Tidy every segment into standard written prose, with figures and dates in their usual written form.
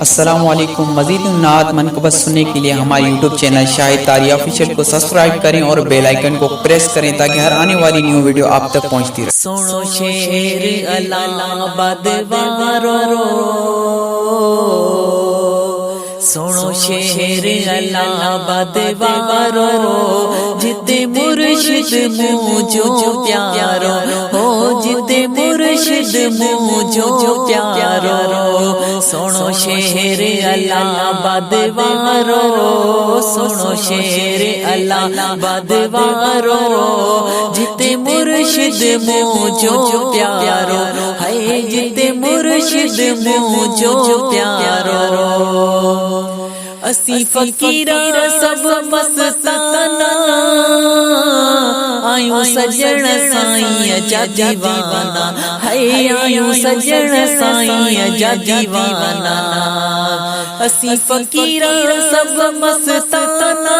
अस्सलामुअलैकुम। मज़ीद नात मनक़बत सुनने के लिए हमारे यूट्यूब चैनल शाहिद तारी ऑफिशियल को सब्सक्राइब करें और बेल आइकन को प्रेस करें ताकि हर आने वाली न्यू वीडियो आप तक पहुंचती रहे। सुनो शेर अलाहाबाद वारो, सुनो शेर अलाहाबाद वारो, जिते मुर्शिद मुझो प्यारो, हो जिते मुर्शिद मुझो प्यारो। सुनो शेर अलाहाबाद वारो, सुनो शेर अलाहाबाद वारो, जिते मुर्शिद मुझो प्यारो, है जिते मुर्शिद मुझो प्यारो। असी फकीरा सब मस्ताना, आयो सजण साईं जा दीवाना, है आयो सजण साईं जा दीवाना। असी फकीरा सब मस्ताना,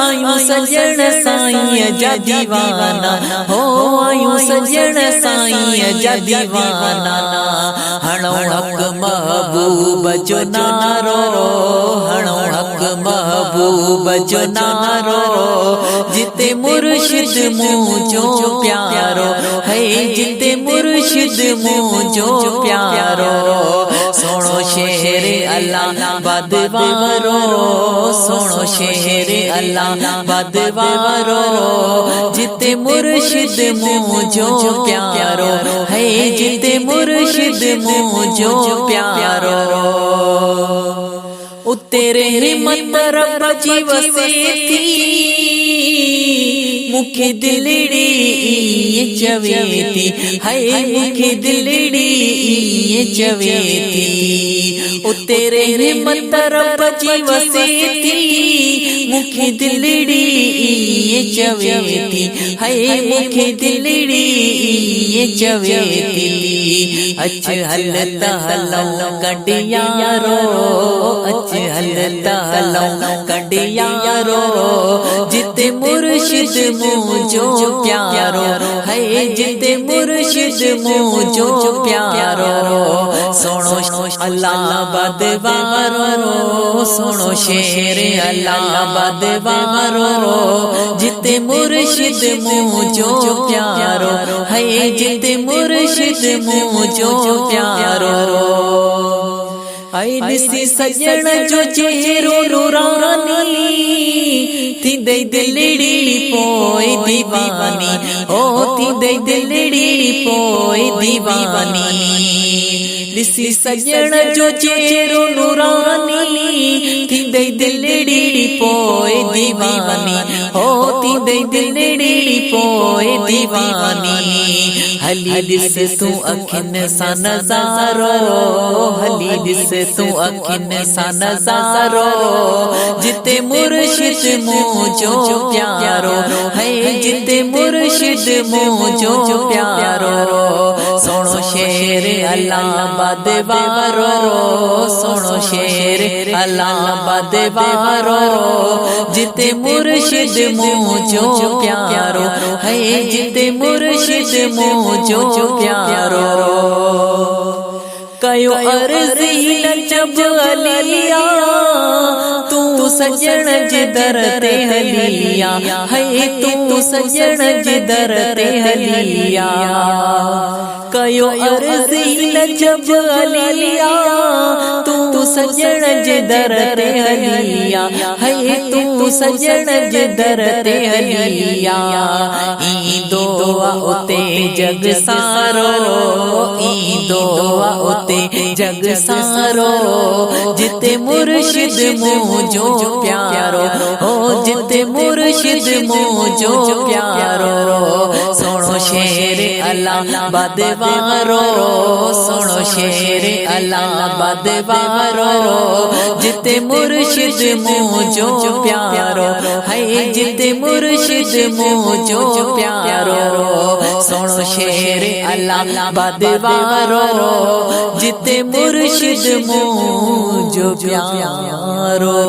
आयो सजण साईं जा दीवाना, हो आयो सजण साईं जा दीवाना। हणो हक महबूब जो नारो, हणो हक महबूब जो नारो, जिते मुर्शिद मुझो प्यारो, है जिते मुर्शिद मुझो प्यारो। सुनो शेर अलाहाबाद वारो, सुनो शेर अलाहाबाद वारो, जिते मुर्शिद मुझो प्यारो, है जिते मुर्शिद मुझो प्यारो। तेरे हिम्मत रब जी वसे थी, मुखे दिलड़ी ये चवे थी, हाय मुखे दिलड़ी ये चवे थी। ओ तेरे हिम्मत रब जी वसे थी, मुखे दिलड़ी ये चवे थी, हाय मुखे दिलड़ी ये चवे थी। अच हलता हलौ कडियारो, अच हलता हलौ कडियारो, जिते मुर्शिद मुझो प्यारो, है जिते मुर्शिद मुझो प्यारो। सुनो अलाहाबाद वारो, सुनो शेर अलाहाबाद वारो, जिते मुर्शिद मुझो प्यारो, है जिते मुर्शिद मुझो प्यारो। आई दिसी सजण जो चेहरो नूरानी, थी दे दिलड़ी पोए दीवानी, ओ थी दे दिलड़ी पोए दीवानी। दिसी सजण जो चेहरो नूरानी, थी दे दिलड़ी पोए दीवानी, ओ थी दे दिलड़ी पोए दीवानी। हली दिस तू अखिन सा नजारो, हली दिस तू अखिन सा नजारो, जिते मुर्शिद मुझो प्यारो, है जिते मुर्शिद मुझो प्यारो। सुनो शेर अलाहाबाद वारो, सुनो शेर अलाहाबाद वारो, जिते मुर्शिद मुझो प्यारो, है जिते मुर्शिद मुझो प्यारो। कयो अर्ज़ी नजब अलिया, तू सजण जिदर ते हलिया, है तू सजण जिदर ते हलिया। कयो अर्ज़ी नजब अलिया, तू सजण जिदर ते हलिया, है तू सजण जिदर ते हलिया। ईंदो उते जग सारो, ईंदो उते जग सारो, जिते मुर्शिद मुझो प्यारो, हो जिते मुर्शिद मुझो प्यारो। सुनो शेर अलाहाबाद वारो, सुनो शेर अलाहाबाद वारो, जिते मुर्शिद मुझो प्यारो, है जिते मुर्शिद मुझो प्यारो। सुनो शेर अलाहाबाद वारो, जिते मुर्शिद मुझो प्यारो।